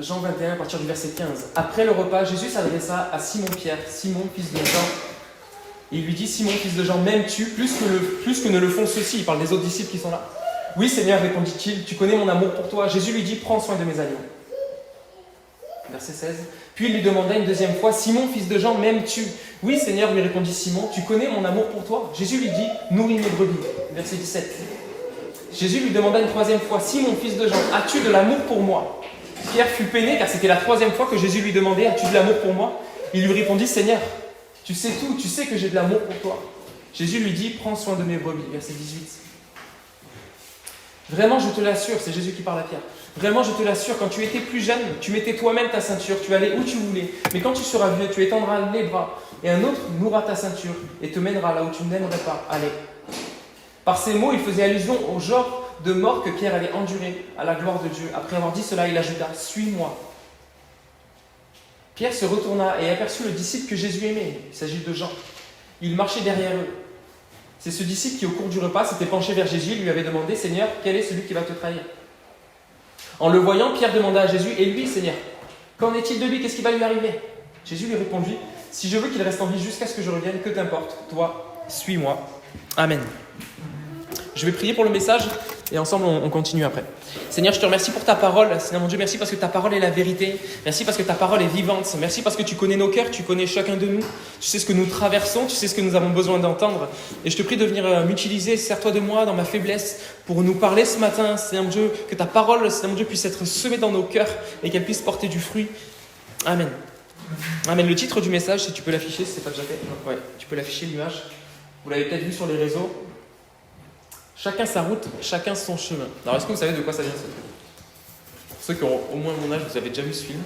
Jean 21, à partir du verset 15. Après le repas, Jésus s'adressa à Simon-Pierre, Simon, fils de Jean. Il lui dit, Simon, fils de Jean, m'aimes-tu plus que ne le font ceux-ci? Il parle des autres disciples qui sont là. Oui, Seigneur, répondit-il, tu connais mon amour pour toi. Jésus lui dit, prends soin de mes agneaux. Verset 16. Puis il lui demanda une deuxième fois, Simon, fils de Jean, m'aimes-tu? Oui, Seigneur, lui répondit Simon, tu connais mon amour pour toi. Jésus lui dit, nourris mes brebis. Verset 17. Jésus lui demanda une troisième fois, Simon, fils de Jean, as-tu de l'amour pour moi? Pierre fut peiné, car c'était la troisième fois que Jésus lui demandait, as-tu de l'amour pour moi? Il lui répondit, Seigneur, tu sais tout, tu sais que j'ai de l'amour pour toi. Jésus lui dit, prends soin de mes brebis. Verset 18. Vraiment, je te l'assure, c'est Jésus qui parle à Pierre. Vraiment, je te l'assure, quand tu étais plus jeune, tu mettais toi-même ta ceinture, tu allais où tu voulais. Mais quand tu seras vieux, tu étendras les bras, et un autre nouera ta ceinture et te mènera là où tu n'aimerais pas aller. Par ces mots, il faisait allusion au genre de mort que Pierre allait endurer à la gloire de Dieu. Après avoir dit cela, il ajouta, suis-moi. Pierre se retourna et aperçut le disciple que Jésus aimait. Il s'agit de Jean. Il marchait derrière eux. C'est ce disciple qui, au cours du repas, s'était penché vers Jésus et lui avait demandé, Seigneur, quel est celui qui va te trahir? En le voyant, Pierre demanda à Jésus, et lui, Seigneur, qu'en est-il de lui? Qu'est-ce qui va lui arriver? Jésus lui répondit, si je veux qu'il reste en vie jusqu'à ce que je revienne, que t'importe, toi, suis-moi. Amen. Je vais prier pour le message et ensemble on continue après. Seigneur, je te remercie pour ta parole. Seigneur mon Dieu, merci parce que ta parole est la vérité. Merci parce que ta parole est vivante. Merci parce que tu connais nos cœurs, tu connais chacun de nous. Tu sais ce que nous traversons, tu sais ce que nous avons besoin d'entendre. Et je te prie de venir m'utiliser, sers-toi de moi dans ma faiblesse pour nous parler ce matin. Seigneur mon Dieu, que ta parole, Seigneur mon Dieu, puisse être semée dans nos cœurs et qu'elle puisse porter du fruit. Amen. Amen. Le titre du message, si tu peux l'afficher, si ce n'est pas déjà fait. Ouais, tu peux l'afficher, l'image. Vous l'avez peut-être vu sur les réseaux. Chacun sa route, chacun son chemin. Alors, est-ce que vous savez de quoi ça vient, ce truc? Pour ceux qui ont au moins mon âge, vous avez déjà vu ce film?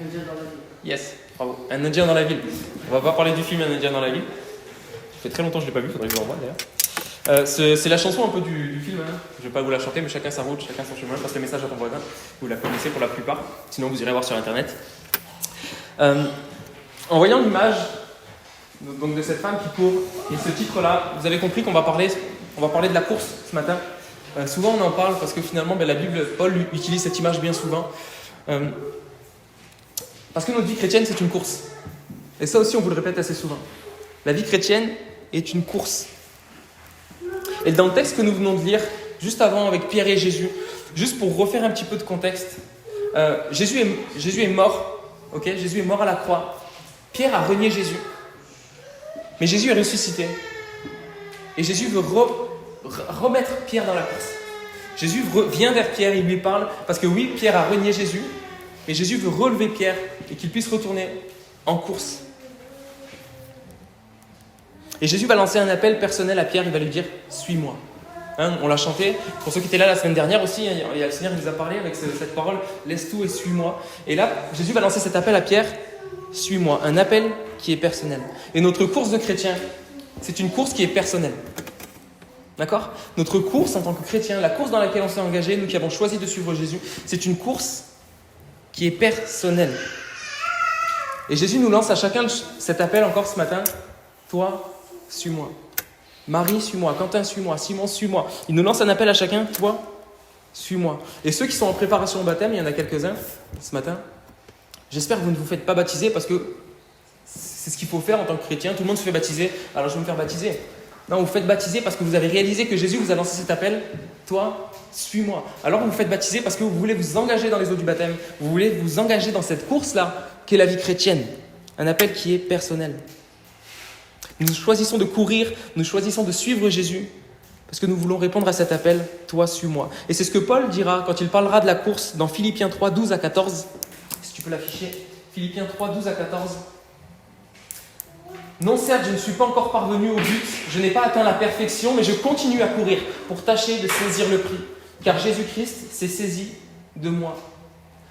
Indien dans la ville. Yes, bravo. Un Indien dans la ville. On va pas parler du film Un Indien dans la ville. Ça fait très longtemps que je ne l'ai pas vu, il faudrait que je le revoie d'ailleurs. C'est la chanson un peu du film. Hein. Je ne vais pas vous la chanter, mais chacun sa route, chacun son chemin. Passe le message à ton voisin. Vous la connaissez pour la plupart. Sinon, vous irez voir sur Internet. En voyant l'image donc de cette femme qui court et ce titre-là, vous avez compris qu'on va parler de la course ce matin. Souvent on en parle parce que finalement la Bible, Paul utilise cette image bien souvent. Parce que notre vie chrétienne c'est une course. Et ça aussi on vous le répète assez souvent. La vie chrétienne est une course. Et dans le texte que nous venons de lire, juste avant avec Pierre et Jésus, juste pour refaire un petit peu de contexte, Jésus est mort, okay? Jésus est mort à la croix. Pierre a renié Jésus. Mais Jésus est ressuscité. Et Jésus veut remettre Pierre dans la course. Jésus vient vers Pierre, il lui parle, parce que oui, Pierre a renié Jésus, mais Jésus veut relever Pierre et qu'il puisse retourner en course. Et Jésus va lancer un appel personnel à Pierre, il va lui dire « Suis-moi ». Hein, on l'a chanté, pour ceux qui étaient là la semaine dernière aussi, hein, il y a le Seigneur qui nous a parlé avec cette parole « Laisse tout et suis-moi ». Et là, Jésus va lancer cet appel à Pierre « Suis-moi », un appel qui est personnel. Et notre course de chrétien, c'est une course qui est personnelle. D'accord ? Notre course en tant que chrétien, la course dans laquelle on s'est engagé, nous qui avons choisi de suivre Jésus, c'est une course qui est personnelle. Et Jésus nous lance à chacun cet appel encore ce matin. Toi, suis-moi. Marie, suis-moi. Quentin, suis-moi. Simon, suis-moi. Il nous lance un appel à chacun. Toi, suis-moi. Et ceux qui sont en préparation au baptême, il y en a quelques-uns ce matin. J'espère que vous ne vous faites pas baptiser parce que c'est ce qu'il faut faire en tant que chrétien. Tout le monde se fait baptiser. Alors je vais me faire baptiser. Non, vous faites baptiser parce que vous avez réalisé que Jésus vous a lancé cet appel. Toi, suis-moi. Alors vous vous faites baptiser parce que vous voulez vous engager dans les eaux du baptême. Vous voulez vous engager dans cette course-là qu'est la vie chrétienne. Un appel qui est personnel. Nous choisissons de courir, nous choisissons de suivre Jésus parce que nous voulons répondre à cet appel. Toi, suis-moi. Et c'est ce que Paul dira quand il parlera de la course dans Philippiens 3, 12 à 14. Si tu peux l'afficher. Philippiens 3, 12 à 14. Non, certes, je ne suis pas encore parvenu au but, je n'ai pas atteint la perfection, mais je continue à courir pour tâcher de saisir le prix, car Jésus-Christ s'est saisi de moi.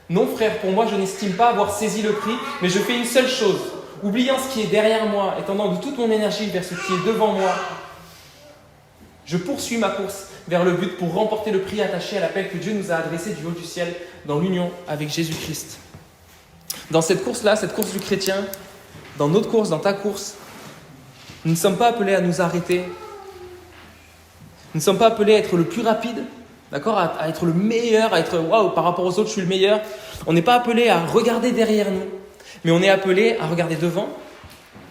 Non, frère, pour moi, je n'estime pas avoir saisi le prix, mais je fais une seule chose, oubliant ce qui est derrière moi et tendant de toute mon énergie vers ce qui est devant moi. Je poursuis ma course vers le but pour remporter le prix attaché à l'appel que Dieu nous a adressé du haut du ciel dans l'union avec Jésus-Christ. Dans cette course-là, cette course du chrétien, dans notre course, dans ta course, nous ne sommes pas appelés à nous arrêter. Nous ne sommes pas appelés à être le plus rapide. d'accord, à être le meilleur, à être waouh, par rapport aux autres, je suis le meilleur. On n'est pas appelé à regarder derrière nous, mais on est appelé à regarder devant,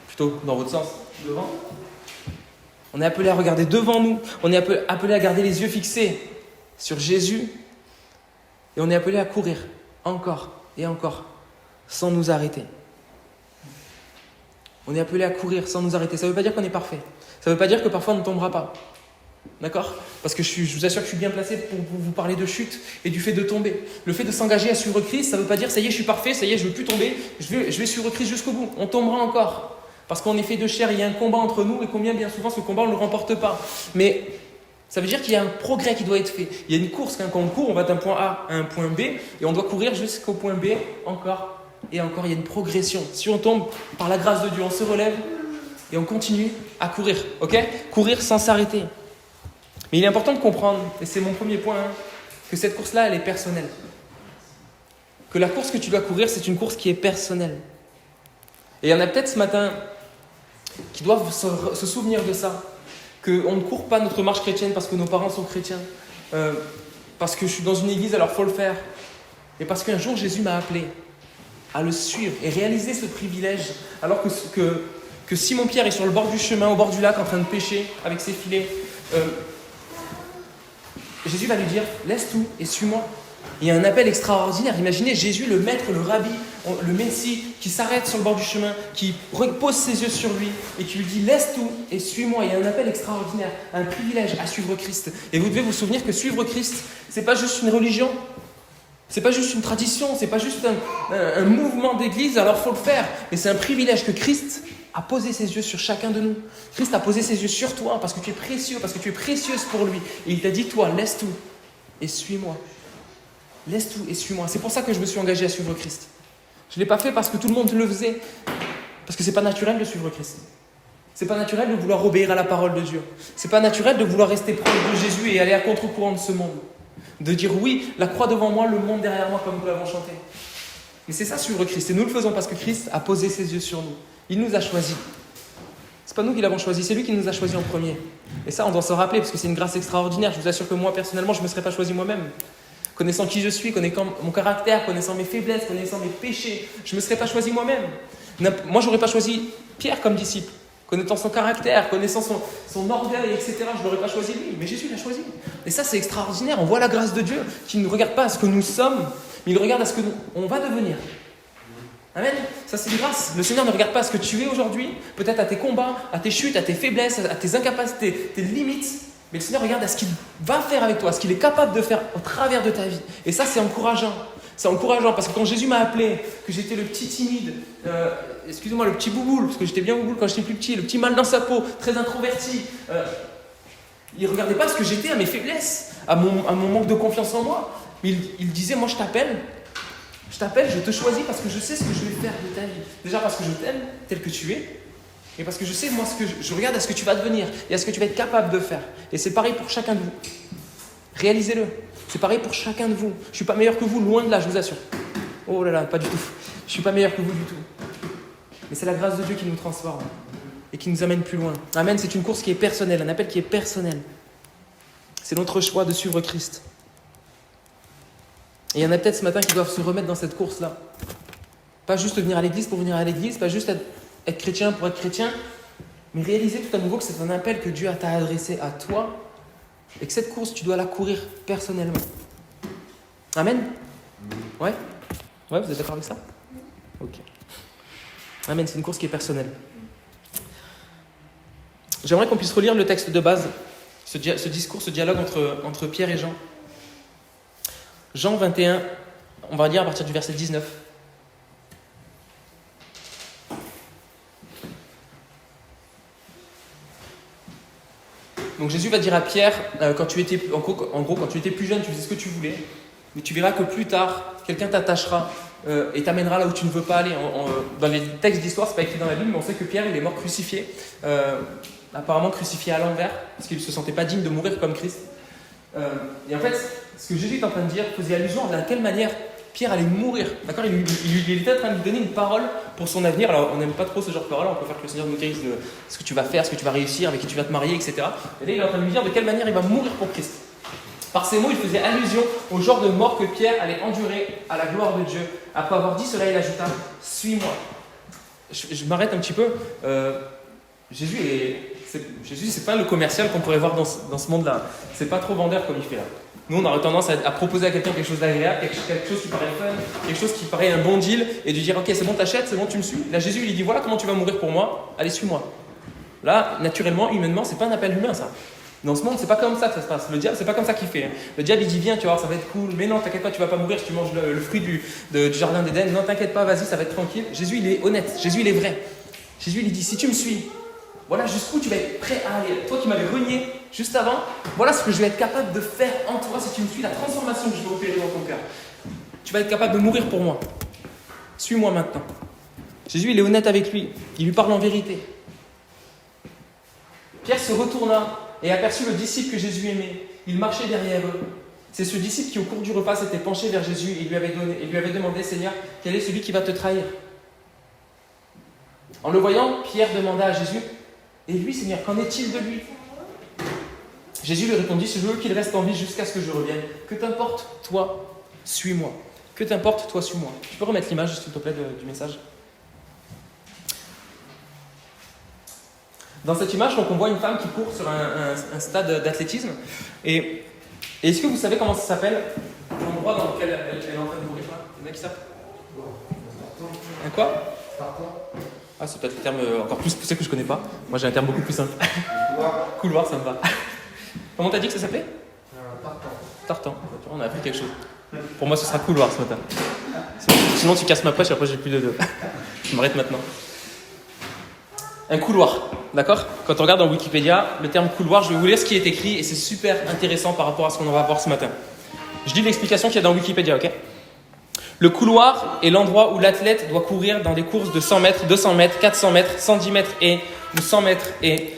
plutôt dans votre sens, devant. On est appelé à regarder devant nous, on est appelé à garder les yeux fixés sur Jésus, et on est appelé à courir encore et encore, sans nous arrêter. On est appelé à courir sans nous arrêter. Ça ne veut pas dire qu'on est parfait. Ça ne veut pas dire que parfois on ne tombera pas. D'accord ? Parce que je vous assure que je suis bien placé pour vous parler de chute et du fait de tomber. Le fait de s'engager à suivre Christ, ça ne veut pas dire ça y est, je suis parfait, ça y est, je ne veux plus tomber, je vais suivre Christ jusqu'au bout. On tombera encore. Parce qu'on est fait de chair, il y a un combat entre nous et combien bien souvent ce combat on ne le remporte pas. Mais ça veut dire qu'il y a un progrès qui doit être fait. Il y a une course, quand on court, on va d'un point A à un point B et on doit courir jusqu'au point B encore et encore. Il y a une progression. Si on tombe, par la grâce de Dieu, on se relève et on continue à courir. Ok ? Courir sans s'arrêter. Mais il est important de comprendre, et c'est mon premier point, que cette course-là, elle est personnelle. Que la course que tu dois courir, c'est une course qui est personnelle. Et il y en a peut-être ce matin qui doivent se souvenir de ça. Qu'on ne court pas notre marche chrétienne parce que nos parents sont chrétiens. Parce que je suis dans une église, alors il faut le faire. Et parce qu'un jour, Jésus m'a appelé à le suivre et réaliser ce privilège. Alors que Simon-Pierre est sur le bord du chemin, au bord du lac, en train de pêcher avec ses filets. Jésus va lui dire, laisse tout et suis-moi. Il y a un appel extraordinaire. Imaginez Jésus, le maître, le rabbi, le Messie, qui s'arrête sur le bord du chemin, qui repose ses yeux sur lui et qui lui dit, laisse tout et suis-moi. Il y a un appel extraordinaire, un privilège à suivre Christ. Et vous devez vous souvenir que suivre Christ, c'est pas juste une religion, c'est pas juste une tradition, c'est pas juste un mouvement d'église, alors il faut le faire. Mais c'est un privilège que Christ a posé ses yeux sur chacun de nous. Christ a posé ses yeux sur toi parce que tu es précieux, parce que tu es précieuse pour lui. Et il t'a dit, toi, laisse tout et suis-moi. Laisse tout et suis-moi. C'est pour ça que je me suis engagé à suivre Christ. Je ne l'ai pas fait parce que tout le monde le faisait. Parce que ce n'est pas naturel de suivre Christ. Ce n'est pas naturel de vouloir obéir à la parole de Dieu. Ce n'est pas naturel de vouloir rester proche de Jésus et aller à contre-courant de ce monde. De dire oui, la croix devant moi, le monde derrière moi, comme nous l'avons chanté. Mais c'est ça suivre Christ. Et nous le faisons parce que Christ a posé ses yeux sur nous. Il nous a choisis. C'est pas nous qui l'avons choisi, c'est lui qui nous a choisis en premier. Et ça, on doit s'en rappeler parce que c'est une grâce extraordinaire. Je vous assure que moi, personnellement, je ne me serais pas choisi moi-même. Connaissant qui je suis, connaissant mon caractère, connaissant mes faiblesses, connaissant mes péchés, je ne me serais pas choisi moi-même. Moi, je n'aurais pas choisi Pierre comme disciple. Connaissant son caractère, connaissant son orgueil, etc., je ne l'aurais pas choisi lui. Mais Jésus l'a choisi. Et ça, c'est extraordinaire. On voit la grâce de Dieu qui ne regarde pas à ce que nous sommes, mais il regarde à ce que on va devenir. Amen. Ça, c'est une grâce. Le Seigneur ne regarde pas à ce que tu es aujourd'hui, peut-être à tes combats, à tes chutes, à tes faiblesses, à tes incapacités, tes limites. Mais le Seigneur regarde à ce qu'il va faire avec toi, à ce qu'il est capable de faire au travers de ta vie. Et ça, c'est encourageant. C'est encourageant parce que quand Jésus m'a appelé, que j'étais le petit timide, excusez-moi, le petit bouboule, parce que j'étais bien bouboule quand j'étais plus petit, le petit mal dans sa peau, très introverti, il ne regardait pas ce que j'étais, à mes faiblesses, à mon manque de confiance en moi. Mais il disait, moi je t'appelle, je te choisis parce que je sais ce que je vais faire de ta vie. Déjà parce que je t'aime tel que tu es, et parce que je sais, moi, je regarde à ce que tu vas devenir et à ce que tu vas être capable de faire. Et c'est pareil pour chacun de vous. Réalisez-le. C'est pareil pour chacun de vous. Je ne suis pas meilleur que vous, loin de là, je vous assure. Oh là là, pas du tout. Je ne suis pas meilleur que vous du tout. Mais c'est la grâce de Dieu qui nous transforme et qui nous amène plus loin. Amen, c'est une course qui est personnelle, un appel qui est personnel. C'est notre choix de suivre Christ. Et il y en a peut-être ce matin qui doivent se remettre dans cette course-là. Pas juste venir à l'église pour venir à l'église, pas juste être chrétien pour être chrétien, mais réaliser tout à nouveau que c'est un appel que Dieu t'a adressé à toi et que cette course, tu dois la courir personnellement. Amen. Ouais, vous êtes d'accord avec ça? Ok. Amen, c'est une course qui est personnelle. J'aimerais qu'on puisse relire le texte de base, ce discours, ce dialogue entre Pierre et Jean. Jean 21, on va lire à partir du verset 19. Donc Jésus va dire à Pierre, quand tu étais plus jeune, tu faisais ce que tu voulais, mais tu verras que plus tard, quelqu'un t'attachera et t'amènera là où tu ne veux pas aller. Dans les textes d'histoire, c'est pas écrit dans la Bible, mais on sait que Pierre, il est mort crucifié, apparemment crucifié à l'envers, parce qu'il ne se sentait pas digne de mourir comme Christ. Et en fait, ce que Jésus est en train de dire faisait allusion à quelle manière Pierre allait mourir. D'accord, il était en train de lui donner une parole pour son avenir. Alors, on n'aime pas trop ce genre de parole. On préfère que le Seigneur nous guérisse de ce que tu vas faire, ce que tu vas réussir, avec qui tu vas te marier, etc. Et là, il est en train de lui dire de quelle manière il va mourir pour Christ. Par ces mots, il faisait allusion au genre de mort que Pierre allait endurer à la gloire de Dieu. Après avoir dit cela, il ajouta « Suis-moi ». Je m'arrête un petit peu. Jésus, c'est pas le commercial qu'on pourrait voir dans ce monde-là. C'est pas trop vendeur comme il fait là. Nous, on aurait tendance à proposer à quelqu'un quelque chose d'agréable, quelque chose qui paraît fun, quelque chose qui paraît un bon deal, et de dire ok, c'est bon, t'achètes, c'est bon, tu me suis. Là, Jésus, il dit voilà comment tu vas mourir pour moi. Allez, suis-moi. Là, naturellement, humainement, c'est pas un appel humain, ça. Dans ce monde, c'est pas comme ça que ça se passe. Le diable, c'est pas comme ça qu'il fait. Le diable, il dit viens, tu vas voir, ça va être cool. Mais non, t'inquiète pas, tu vas pas mourir si tu manges le fruit du jardin d'Éden. Non, t'inquiète pas, vas-y, ça va être tranquille. Jésus, il est honnête. Jésus, il est vrai. Jésus, il dit si tu me suis, voilà jusqu'où tu vas être prêt à aller. Toi qui m'avais renié juste avant, voilà ce que je vais être capable de faire en toi si tu me suis, la transformation que je vais opérer dans ton cœur. Tu vas être capable de mourir pour moi. Suis-moi maintenant. Jésus, il est honnête avec lui. Il lui parle en vérité. Pierre se retourna et aperçut le disciple que Jésus aimait. Il marchait derrière eux. C'est ce disciple qui, au cours du repas, s'était penché vers Jésus et lui avait demandé, Seigneur, quel est celui qui va te trahir? En le voyant, Pierre demanda à Jésus, et lui, Seigneur, qu'en est-il de lui? Jésus lui répondit, je veux qu'il reste en vie jusqu'à ce que je revienne. Que t'importe, toi, suis-moi. Que t'importe, toi, suis-moi. Tu peux remettre l'image, s'il te plaît, du message? Dans cette image, donc, on voit une femme qui court sur un stade d'athlétisme. Et est-ce que vous savez comment ça s'appelle, l'endroit dans lequel elle est en train de courir? Il y en a qui savent? Un quoi? Ah, c'est peut-être un terme encore plus poussé que je ne connais pas. Moi, j'ai un terme beaucoup plus simple. Couloir, ça me va. Comment t'as dit que ça s'appelait? Tartan. On a appris quelque chose. Pour moi, ce sera couloir ce matin. Sinon, tu casses ma prêche et après, j'ai plus de... Je m'arrête maintenant. Un couloir, d'accord? Quand on regarde dans Wikipédia, le terme couloir, je vais vous lire ce qui est écrit et c'est super intéressant par rapport à ce qu'on va voir ce matin. Je lis l'explication qu'il y a dans Wikipédia, ok? Le couloir est l'endroit où l'athlète doit courir dans des courses de 100 mètres, 200 mètres, 400 mètres, 110 mètres et 100 mètres et.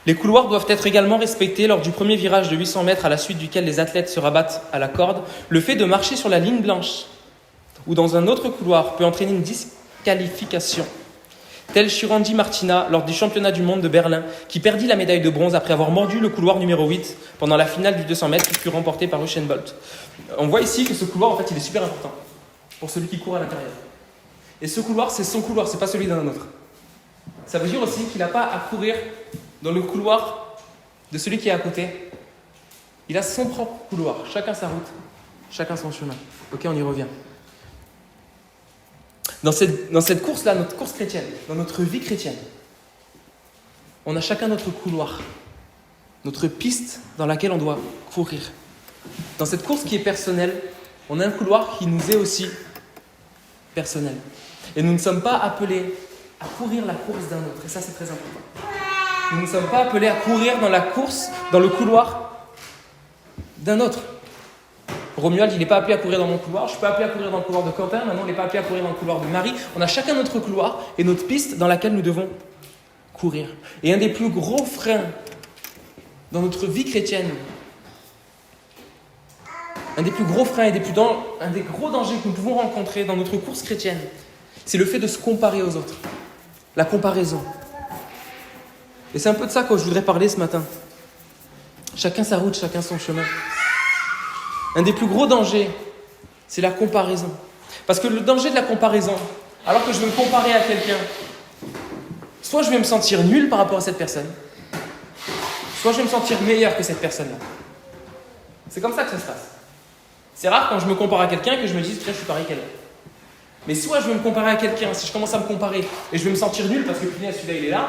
Les couloirs doivent être également respectés lors du premier virage de 800 mètres à la suite duquel les athlètes se rabattent à la corde. Le fait de marcher sur la ligne blanche ou dans un autre couloir peut entraîner une disqualification. Tel Shirandi Martina lors du championnat du monde de Berlin qui perdit la médaille de bronze après avoir mordu le couloir numéro 8 pendant la finale du 200 mètres qui fut remportée par Usain Bolt. On voit ici que ce couloir, en fait, il est super important pour celui qui court à l'intérieur. Et ce couloir, c'est son couloir, c'est pas celui d'un autre. Ça veut dire aussi qu'il n'a pas à courir dans le couloir de celui qui est à côté. Il a son propre couloir, chacun sa route, chacun son chemin. Ok, on y revient. Dans cette course-là, notre course chrétienne, dans notre vie chrétienne, on a chacun notre couloir, notre piste dans laquelle on doit courir. Dans cette course qui est personnelle, on a un couloir qui nous est aussi personnel. Et nous ne sommes pas appelés à courir la course d'un autre. Et ça, c'est très important. Nous ne sommes pas appelés à courir dans la course, dans le couloir d'un autre. Romuald, il n'est pas appelé à courir dans mon couloir. Je ne suis pas appelé à courir dans le couloir de Quentin. Maintenant, il n'est pas appelé à courir dans le couloir de Marie. On a chacun notre couloir et notre piste dans laquelle nous devons courir. Et un des plus gros freins dans notre vie chrétienne, un des plus gros freins et un des gros dangers que nous pouvons rencontrer dans notre course chrétienne, c'est le fait de se comparer aux autres. La comparaison. Et c'est un peu de ça que je voudrais parler ce matin. Chacun sa route, chacun son chemin. Un des plus gros dangers, c'est la comparaison. Parce que le danger de la comparaison, alors que je vais me comparer à quelqu'un, soit je vais me sentir nul par rapport à cette personne, soit je vais me sentir meilleur que cette personne-là. C'est comme ça que ça se passe. C'est rare quand je me compare à quelqu'un que je me dise tiens, je suis pareil qu'elle. Mais soit je vais me comparer à quelqu'un, si je commence à me comparer et je vais me sentir nul parce que punaise, celui-là il est là,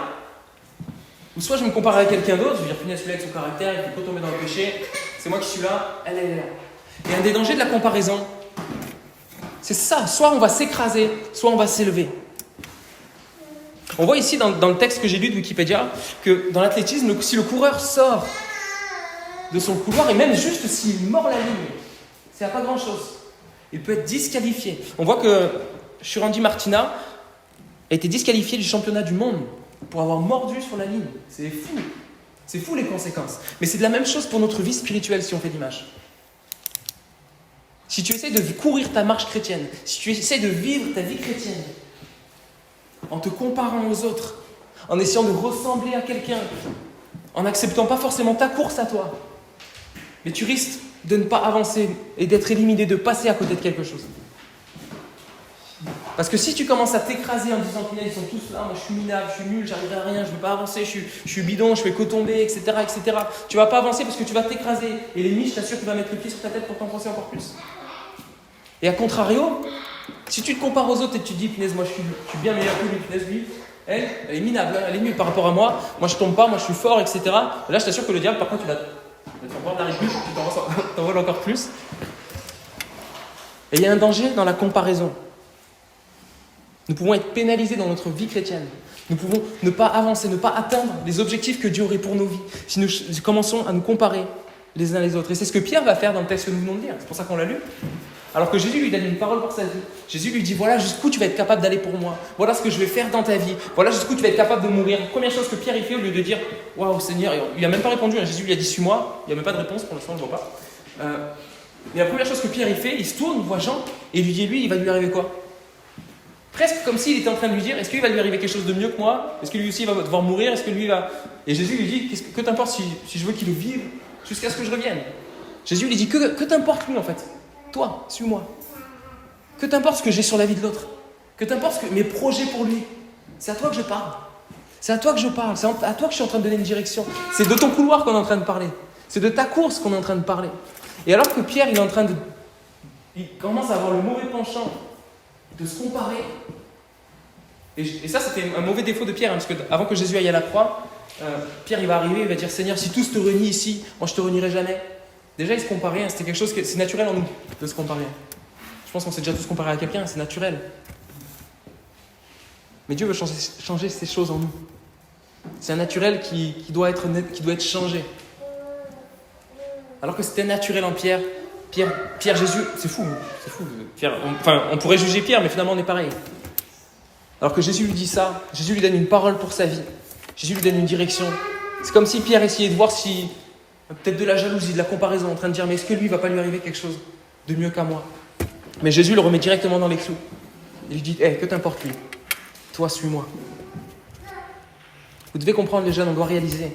ou soit je vais me comparer à quelqu'un d'autre, je vais dire punaise, celui-là avec son caractère, il faut pas tomber dans le péché, c'est moi qui suis là, elle est là. Et un des dangers de la comparaison, c'est ça, soit on va s'écraser, soit on va s'élever. On voit ici dans le texte que j'ai lu de Wikipédia que dans l'athlétisme, si le coureur sort de son couloir et même juste s'il mord la ligne, c'est à pas grand chose. Il peut être disqualifié. On voit que Shirandi Martina a été disqualifié du championnat du monde pour avoir mordu sur la ligne. C'est fou. C'est fou les conséquences. Mais c'est de la même chose pour notre vie spirituelle si on fait l'image. Si tu essaies de courir ta marche chrétienne, si tu essaies de vivre ta vie chrétienne en te comparant aux autres, en essayant de ressembler à quelqu'un, en n'acceptant pas forcément ta course à toi, mais tu risques de ne pas avancer et d'être éliminé, de passer à côté de quelque chose. Parce que si tu commences à t'écraser en disant qu'ils sont tous là, moi je suis minable, je suis nul, j'arriverai à rien, je ne vais pas avancer, je suis bidon, je fais que tomber, etc., etc. Tu ne vas pas avancer parce que tu vas t'écraser. Et l'ennemi, je t'assure qu'il va mettre le pied sur ta tête pour t'enfoncer encore plus. Et à contrario, si tu te compares aux autres et tu te dis, punaise, moi je suis bien meilleur que lui, punaise, lui, elle est minable, elle est mieux par rapport à moi, moi je tombe pas, moi je suis fort, etc. Et là, je t'assure que le diable, par contre, il va te faire boire de la récup, tu t'envoles encore plus. Et il y a un danger dans la comparaison. Nous pouvons être pénalisés dans notre vie chrétienne. Nous pouvons ne pas avancer, ne pas atteindre les objectifs que Dieu aurait pour nos vies si nous commençons à nous comparer les uns les autres. Et c'est ce que Pierre va faire dans le texte que nous venons de lire. C'est pour ça qu'on l'a lu. Alors que Jésus lui donne une parole pour sa vie. Jésus lui dit, voilà jusqu'où tu vas être capable d'aller pour moi. Voilà ce que je vais faire dans ta vie. Voilà jusqu'où tu vas être capable de mourir. Première chose que Pierre il fait, au lieu de dire, waouh Seigneur, il n'a même pas répondu. Jésus lui a dit, suis-moi. Il n'y a même pas de réponse pour l'instant, je ne vois pas. Mais la première chose que Pierre il fait, il se tourne, il voit Jean et il lui dit, lui, il va lui arriver quoi? Presque comme s'il était en train de lui dire, est-ce qu'il va lui arriver quelque chose de mieux que moi? Est-ce que lui aussi va devoir mourir? Est-ce que lui va... Et Jésus lui dit, que t'importe si je veux qu'il vive jusqu'à ce que je revienne? Jésus lui dit, que t'importe lui en fait? Toi, suis-moi. Que t'importe ce que j'ai sur la vie de l'autre? Que t'importe mes projets pour lui? C'est à toi que je parle. C'est à toi que je parle. C'est à toi que je suis en train de donner une direction. C'est de ton couloir qu'on est en train de parler. C'est de ta course qu'on est en train de parler. Et alors que Pierre, il commence à avoir le mauvais penchant de se comparer. Et ça, c'était un mauvais défaut de Pierre, parce que avant que Jésus aille à la croix, Pierre, il va arriver, il va dire, Seigneur, si tous te réunissent ici, moi je te réunirai jamais. Déjà, il se comparait, c'était quelque chose c'est naturel en nous de se comparer. Je pense qu'on s'est déjà tous comparés à quelqu'un, c'est naturel. Mais Dieu veut changer ces choses en nous. C'est un naturel qui doit être changé. Alors que c'était naturel en Pierre, Jésus, c'est fou. Pierre, on pourrait juger Pierre, mais finalement on est pareil. Alors que Jésus lui dit ça, Jésus lui donne une parole pour sa vie. Jésus lui donne une direction. C'est comme si Pierre essayait de voir si, peut-être de la jalousie, de la comparaison, en train de dire, mais est-ce que lui, il ne va pas lui arriver quelque chose de mieux qu'à moi? Mais Jésus le remet directement dans les clous. Il lui dit, que t'importe lui? Toi, suis-moi. Vous devez comprendre, les jeunes, on doit réaliser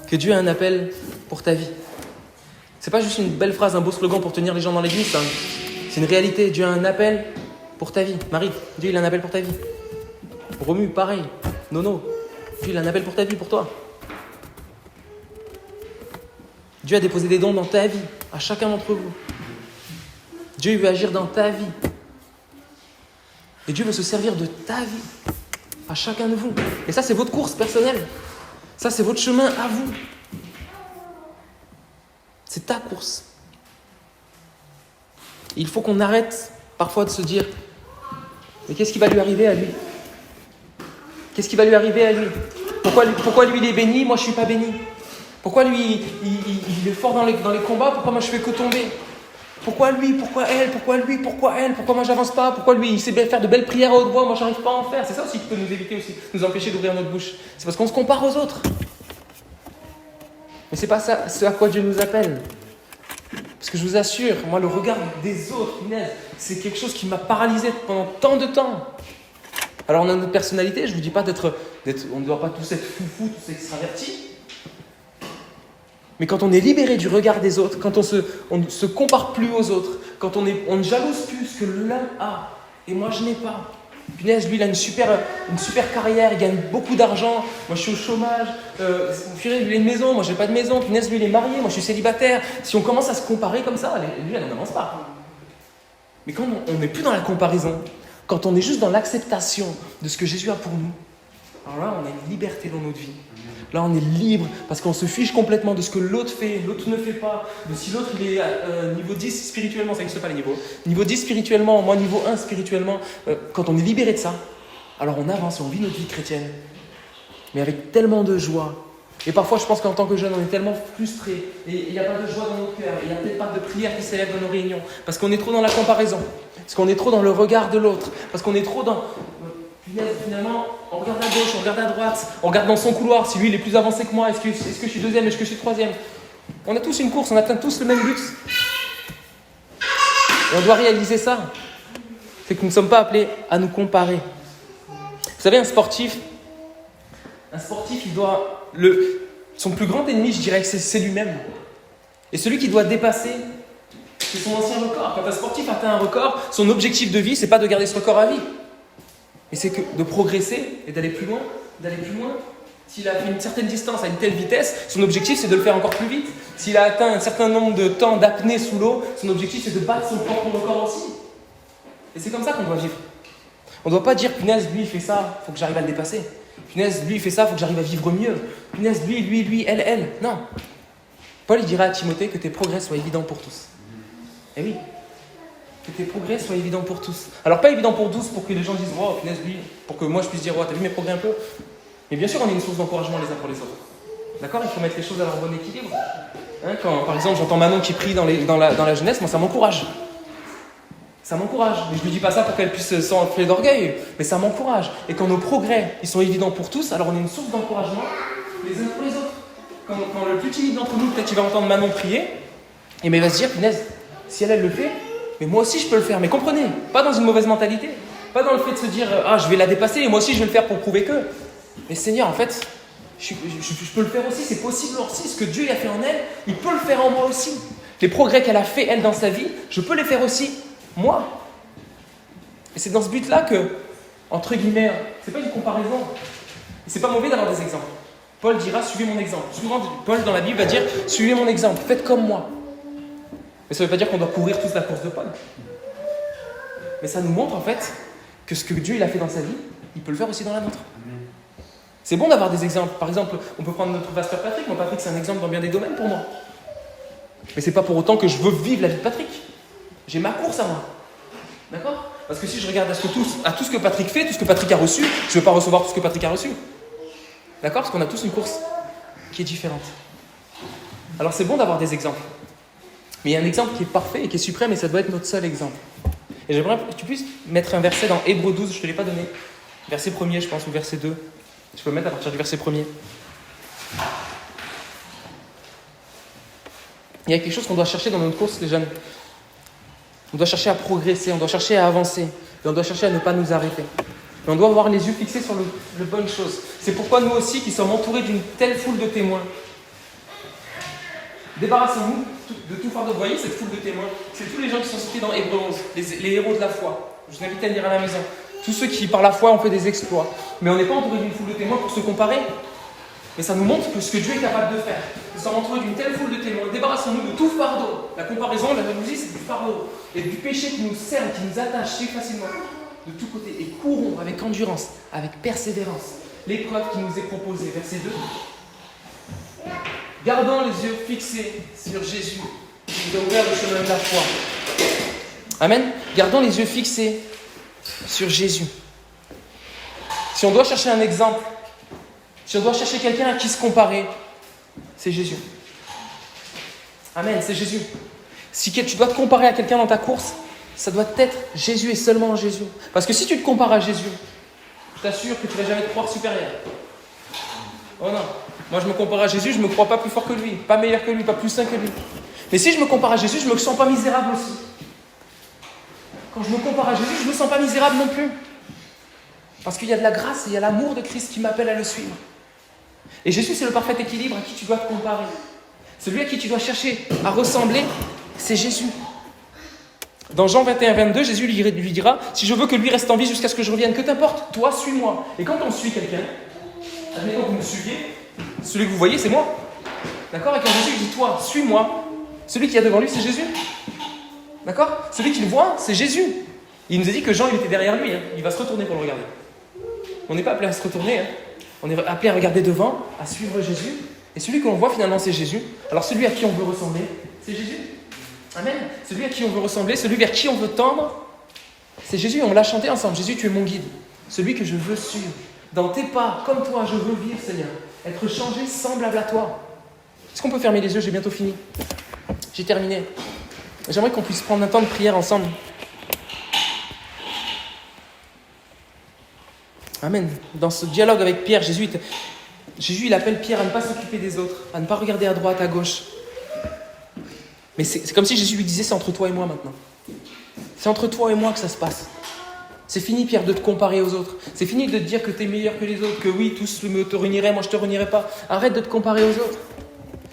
que Dieu a un appel pour ta vie. C'est pas juste une belle phrase, un beau slogan pour tenir les gens dans l'église, ça. C'est une réalité. Dieu a un appel pour ta vie. Marie, Dieu il a un appel pour ta vie. Romu, pareil. Nono, Dieu il a un appel pour ta vie, pour toi. Dieu a déposé des dons dans ta vie, à chacun d'entre vous. Dieu il veut agir dans ta vie. Et Dieu veut se servir de ta vie, à chacun de vous. Et ça, c'est votre course personnelle. Ça, c'est votre chemin à vous. C'est ta course. Et il faut qu'on arrête parfois de se dire, mais qu'est-ce qui va lui arriver à lui? Qu'est-ce qui va lui arriver à lui? Pourquoi lui il est béni, moi je ne suis pas béni? Pourquoi lui il est fort dans les combats, pourquoi moi je fais que tomber? Pourquoi lui, pourquoi elle, pourquoi lui, pourquoi elle, pourquoi moi j'avance pas? Pourquoi lui il sait bien faire de belles prières à haute voix, moi j'arrive pas à en faire? C'est ça aussi qui peut nous éviter aussi, nous empêcher d'ouvrir notre bouche. C'est parce qu'on se compare aux autres. Mais c'est pas ça ce à quoi Dieu nous appelle. Parce que je vous assure, moi le regard des autres, c'est quelque chose qui m'a paralysé pendant tant de temps. Alors on a notre personnalité, je ne vous dis pas on ne doit pas tous être foufou, tous extravertis. Mais quand on est libéré du regard des autres, quand on ne se compare plus aux autres, quand on ne jalouse plus ce que l'un a et moi je n'ai pas. Punaise, lui il a une super carrière, il gagne beaucoup d'argent, moi je suis au chômage, lui il a une maison, moi j'ai pas de maison, punaise lui il est marié, moi je suis célibataire. Si on commence à se comparer comme ça, lui elle n'avance pas. Mais quand on n'est plus dans la comparaison, quand on est juste dans l'acceptation de ce que Jésus a pour nous, alors là on a une liberté dans notre vie. Là, on est libre parce qu'on se fiche complètement de ce que l'autre fait, l'autre ne fait pas. De si l'autre il est niveau 10 spirituellement, ça n'existe pas les niveaux. Niveau 10 spirituellement, moi niveau 1 spirituellement. Quand on est libéré de ça, alors on avance et on vit notre vie chrétienne. Mais avec tellement de joie. Et parfois, je pense qu'en tant que jeune, on est tellement frustré. Et il n'y a pas de joie dans notre cœur. Il n'y a peut-être pas de prière qui s'élève dans nos réunions. Parce qu'on est trop dans la comparaison. Parce qu'on est trop dans le regard de l'autre. Parce qu'on est trop dans... Finalement, on regarde à gauche, on regarde à droite, on regarde dans son couloir, si lui il est plus avancé que moi, est-ce que je suis deuxième, est-ce que je suis troisième? On a tous une course, on atteint tous le même but. Et on doit réaliser ça. C'est que nous ne sommes pas appelés à nous comparer. Vous savez, un sportif, il doit... Son plus grand ennemi, je dirais que c'est lui-même. Et celui qui doit dépasser, C'est son ancien record. Quand un sportif atteint un record, son objectif de vie, c'est pas de garder ce record à vie. Mais c'est que de progresser et d'aller plus loin, S'il a fait une certaine distance à une telle vitesse, son objectif c'est de le faire encore plus vite. S'il a atteint un certain nombre de temps d'apnée sous l'eau, son objectif c'est de battre son propre record aussi. Et c'est comme ça qu'on doit vivre. On ne doit pas dire, punaise, lui il fait ça, il faut que j'arrive à le dépasser. Punaise, lui il fait ça, il faut que j'arrive à vivre mieux. Punaise, lui, elle. Non. Paul il dira à Timothée que tes progrès soient évidents pour tous. Eh oui. Que tes progrès soient évidents pour tous. Alors pas évident pour tous pour que les gens disent, oh punaise, lui, pour que moi je puisse dire, oh t'as vu mes progrès un peu. Mais bien sûr, on est une source d'encouragement les uns pour les autres. D'accord? Il faut mettre les choses à leur bon équilibre. Quand, par exemple, j'entends Manon qui prie dans la jeunesse, moi, ça m'encourage. Ça m'encourage. Mais je ne lui dis pas ça pour qu'elle puisse s'enfler d'orgueil, mais ça m'encourage. Et quand nos progrès, ils sont évidents pour tous, alors on est une source d'encouragement les uns pour les autres. Quand le plus timide d'entre nous, peut-être il va entendre Manon prier, et mais il va se dire, punaise, si elle le fait, mais moi aussi je peux le faire. Mais comprenez, pas dans une mauvaise mentalité. Pas dans le fait de se dire, ah, je vais la dépasser, et moi aussi je vais le faire pour prouver que... Mais Seigneur, en fait, je peux le faire aussi, c'est possible aussi. Ce que Dieu a fait en elle, il peut le faire en moi aussi. Les progrès qu'elle a fait, elle, dans sa vie, je peux les faire aussi, moi. Et c'est dans ce but-là que, entre guillemets, c'est pas une comparaison. Et c'est pas mauvais d'avoir des exemples. Paul dira, suivez mon exemple. Souvent, Paul, dans la Bible, va dire, suivez mon exemple, faites comme moi. Mais ça ne veut pas dire qu'on doit courir toute la course de Paul. Mais ça nous montre, en fait, que ce que Dieu il a fait dans sa vie, il peut le faire aussi dans la nôtre. C'est bon d'avoir des exemples. Par exemple, on peut prendre notre pasteur Patrick. Mon Patrick, c'est un exemple dans bien des domaines pour moi. Mais c'est pas pour autant que je veux vivre la vie de Patrick. J'ai ma course à moi. D'accord? Parce que si je regarde à tout ce que Patrick fait, tout ce que Patrick a reçu, je ne veux pas recevoir tout ce que Patrick a reçu. D'accord? Parce qu'on a tous une course qui est différente. Alors c'est bon d'avoir des exemples. Mais il y a un exemple qui est parfait et qui est suprême et ça doit être notre seul exemple. Et j'aimerais que tu puisses mettre un verset dans Hébreux 12, je ne te l'ai pas donné. Verset 1er, je pense, ou verset 2. Je peux mettre à partir du verset 1er. Il y a quelque chose qu'on doit chercher dans notre course, les jeunes. On doit chercher à progresser, on doit chercher à avancer, et on doit chercher à ne pas nous arrêter. Et on doit avoir les yeux fixés sur les bonnes choses. C'est pourquoi nous aussi, qui sommes entourés d'une telle foule de témoins, débarrassons-nous de tout fardeau. Vous voyez cette foule de témoins? C'est tous les gens qui sont cités dans Hébreux 11, les héros de la foi. Je vous invite à lire à la maison. Tous ceux qui, par la foi, ont fait des exploits. Mais on n'est pas entouré d'une foule de témoins pour se comparer. Mais ça nous montre que ce que Dieu est capable de faire. Nous sommes entourés d'une telle foule de témoins. Débarrassons-nous de tout fardeau. La comparaison, la jalousie, c'est du fardeau. Et du péché qui nous cerne, qui nous attache si facilement. De tous côtés. Et courons avec endurance, avec persévérance, l'épreuve qui nous est proposée. Verset 2. Gardons les yeux fixés sur Jésus, qui nous a ouvert le chemin de la foi. Amen. Gardons les yeux fixés sur Jésus. Si on doit chercher un exemple, si on doit chercher quelqu'un à qui se comparer, c'est Jésus. Amen, c'est Jésus. Si tu dois te comparer à quelqu'un dans ta course, ça doit être Jésus et seulement Jésus. Parce que si tu te compares à Jésus, je t'assure que tu ne vas jamais te croire supérieur. Oh non, moi je me compare à Jésus, je ne me crois pas plus fort que lui, pas meilleur que lui, pas plus saint que lui. Mais si je me compare à Jésus, je ne me sens pas misérable aussi. Quand je me compare à Jésus, je ne me sens pas misérable non plus. Parce qu'il y a de la grâce et il y a l'amour de Christ qui m'appelle à le suivre. Et Jésus, c'est le parfait équilibre à qui tu dois te comparer. Celui à qui tu dois chercher à ressembler, c'est Jésus. Dans Jean 21, 22, Jésus lui dira, si je veux que lui reste en vie jusqu'à ce que je revienne, que t'importe, toi, suis-moi. Et quand on suit quelqu'un, admettons que vous me suiviez, celui que vous voyez, c'est moi. D'accord? Et quand Jésus dit, toi, suis-moi, celui qui est devant lui, c'est Jésus. D'accord? Celui qui le voit, c'est Jésus. Il nous a dit que Jean, il était derrière lui. Il va se retourner pour le regarder. On n'est pas appelé à se retourner. On est appelé à regarder devant, à suivre Jésus. Et celui que l'on voit finalement, c'est Jésus. Alors celui à qui on veut ressembler, c'est Jésus. Amen. Celui à qui on veut ressembler, celui vers qui on veut tendre, c'est Jésus. On l'a chanté ensemble. Jésus, tu es mon guide. Celui que je veux suivre. Dans tes pas, comme toi, je veux vivre, Seigneur. Être changé semblable à toi. Est-ce qu'on peut fermer les yeux? J'ai bientôt fini. J'ai terminé. J'aimerais qu'on puisse prendre un temps de prière ensemble. Amen. Dans ce dialogue avec Pierre, Jésus, il appelle Pierre à ne pas s'occuper des autres, à ne pas regarder à droite, à gauche. Mais c'est comme si Jésus lui disait, c'est entre toi et moi maintenant. C'est entre toi et moi que ça se passe. C'est fini, Pierre, de te comparer aux autres. C'est fini de te dire que tu es meilleur que les autres, que oui, tous te réuniraient, moi je te réunirais pas. Arrête de te comparer aux autres.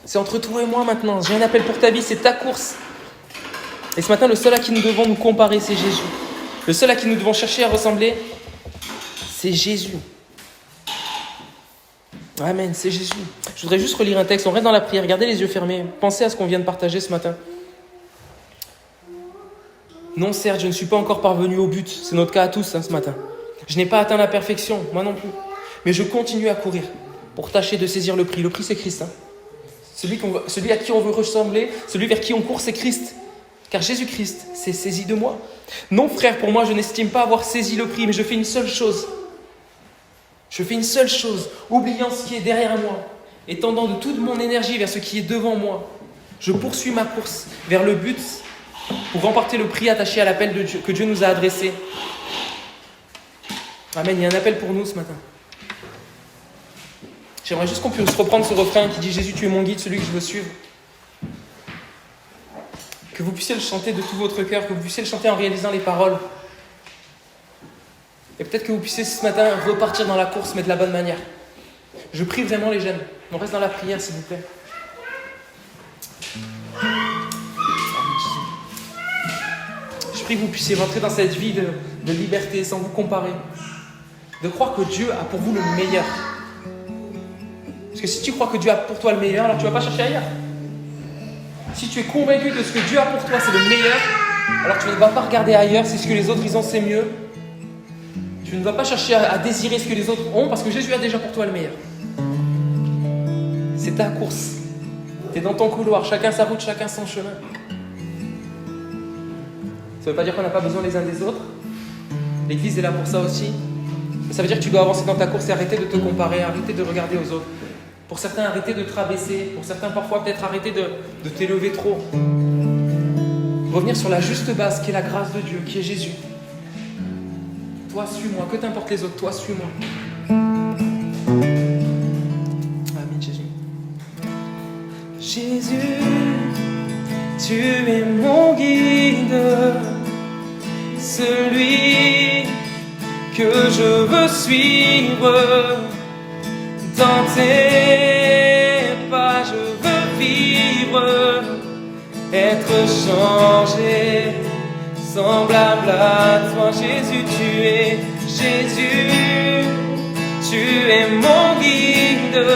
C'est entre toi et moi maintenant. J'ai un appel pour ta vie, c'est ta course. Et ce matin, le seul à qui nous devons nous comparer, c'est Jésus. Le seul à qui nous devons chercher à ressembler, c'est Jésus. Amen, c'est Jésus. Je voudrais juste relire un texte. On reste dans la prière. Gardez les yeux fermés. Pensez à ce qu'on vient de partager ce matin. Non, certes, je ne suis pas encore parvenu au but. C'est notre cas à tous ce matin. Je n'ai pas atteint la perfection, moi non plus. Mais je continue à courir pour tâcher de saisir le prix. Le prix, c'est Christ. Celui à qui on veut ressembler, celui vers qui on court, c'est Christ. Car Jésus-Christ s'est saisi de moi. Non, frère, pour moi, je n'estime pas avoir saisi le prix, mais je fais une seule chose. Je fais une seule chose, oubliant ce qui est derrière moi et tendant de toute mon énergie vers ce qui est devant moi. Je poursuis ma course vers le but pour remporter le prix attaché à l'appel de Dieu, que Dieu nous a adressé. Amen, il y a un appel pour nous ce matin. J'aimerais juste qu'on puisse reprendre ce refrain qui dit « Jésus, tu es mon guide, celui que je veux suivre ». Que vous puissiez le chanter de tout votre cœur, que vous puissiez le chanter en réalisant les paroles. Et peut-être que vous puissiez ce matin repartir dans la course, mais de la bonne manière. Je prie vraiment les jeunes. On reste dans la prière, s'il vous plaît. Je prie que vous puissiez rentrer dans cette vie de liberté, sans vous comparer. De croire que Dieu a pour vous le meilleur. Parce que si tu crois que Dieu a pour toi le meilleur, alors tu ne vas pas chercher ailleurs. Si tu es convaincu de ce que Dieu a pour toi, c'est le meilleur, alors tu ne vas pas regarder ailleurs si ce que les autres ils ont, c'est mieux. Tu ne vas pas chercher à désirer ce que les autres ont, parce que Jésus a déjà pour toi le meilleur. C'est ta course. Tu es dans ton couloir, chacun sa route, chacun son chemin. Ça ne veut pas dire qu'on n'a pas besoin les uns des autres. L'Église est là pour ça aussi. Mais ça veut dire que tu dois avancer dans ta course et arrêter de te comparer, arrêter de regarder aux autres. Pour certains, arrêter de te rabaisser. Pour certains, parfois, peut-être arrêter de t'élever trop. Revenir sur la juste base qui est la grâce de Dieu, qui est Jésus. Toi, suis-moi. Que t'importe les autres, toi, suis-moi. Amen, Jésus. Jésus, tu es mon guide, celui que je veux suivre. Dans tes pas, je veux vivre, être changé, semblable à toi. Jésus, tu es mon guide,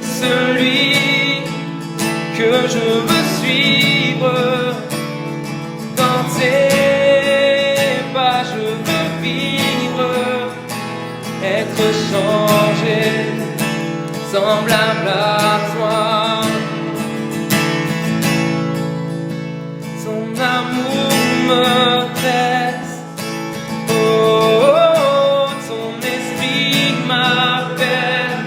celui que je veux suivre. Dans tes pas, je veux vivre, être changé, semblable à toi. Ton amour me presse, oh, oh, ton esprit m'appelle,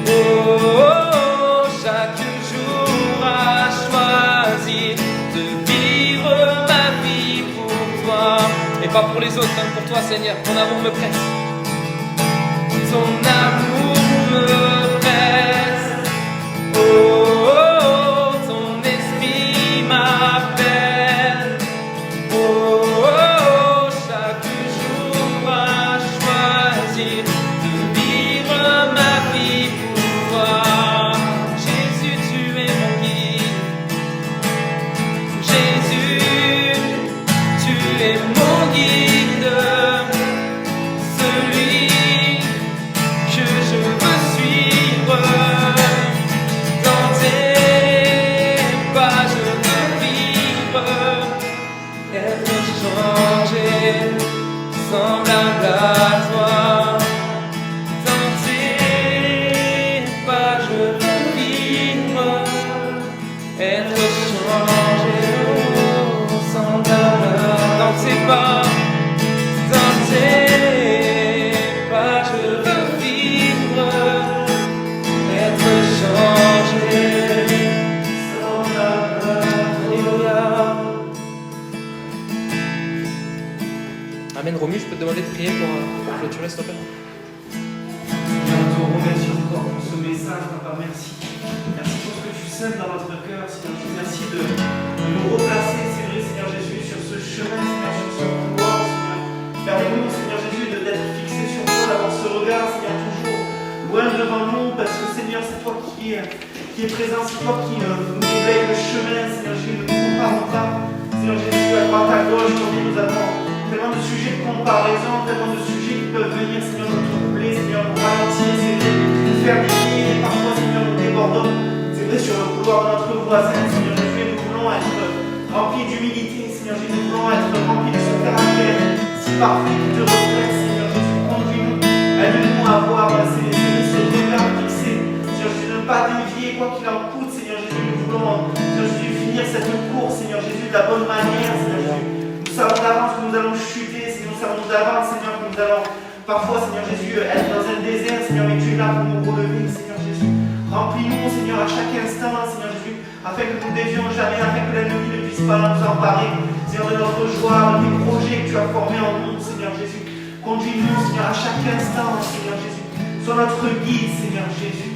oh, oh, chaque jour à choisir de vivre ma vie pour toi. Et pas pour les autres, hein, pour toi Seigneur, ton amour me presse. Ton amour me presse, oh, oh, oh, ton esprit m'appelle, oh, oh, oh, chaque jour à choisir de vivre ma vie pour toi. Jésus, tu es mon guide, Jésus, tu es mon guide. Semblable à toi, dans tes pas je veux vivre, être changé, semblable dans tes pas je veux vivre, être changé, semblable. Alléluia. Amen. Romu, je peux te demander de prier pour clôturer, s'il te plaît. Seigneur, te remercie encore pour ce message, Papa, merci. Merci pour ce que tu sèmes dans notre cœur, Seigneur. Merci de nous replacer, c'est vrai, Seigneur Jésus, sur ce chemin, Seigneur, sur ce couloir, Seigneur. Permets-nous, Seigneur Jésus, d'être fixés sur toi, d'avoir ce regard, Seigneur, toujours loin devant nous, parce que, Seigneur, c'est toi qui es présent, c'est toi qui nous déblaye le chemin, Seigneur Jésus, ne nous comparons pas Jésus, à droite, à gauche, aujourd'hui nous avons tellement de sujets de comparaison, tellement de sujets qui peuvent venir, Seigneur, nous troubler, Seigneur, nous ralentir, Seigneur, nous faire dévier, et parfois, Seigneur, nous débordons. C'est vrai, sur le couloir de notre voisin, Seigneur Jésus, nous voulons être remplis d'humilité, Seigneur Jésus, nous voulons être remplis de ce caractère si parfait qui te reflète, Seigneur Jésus, conduis-nous, aide-nous à voir ce regard fixé, Seigneur Jésus, ne pas dévier, quoi qu'il en coûte, Seigneur Jésus, nous voulons, Seigneur Jésus, finir cette course, Seigneur Jésus, de la bonne manière, Seigneur Jésus. Nous savons d'avance que nous allons chuter, Seigneur, nous savons d'avance, Seigneur, que nous allons parfois, Seigneur Jésus, être dans un désert, Seigneur, mais tu es là pour nous relever, Seigneur Jésus. Remplis-nous, Seigneur, à chaque instant, Seigneur Jésus, afin que nous ne dévions jamais, afin que l'ennemi ne puisse pas nous emparer, Seigneur, de notre joie, des projets que tu as formés en nous, Seigneur Jésus. Conduis-nous, Seigneur, à chaque instant, Seigneur Jésus. Sois notre guide, Seigneur Jésus.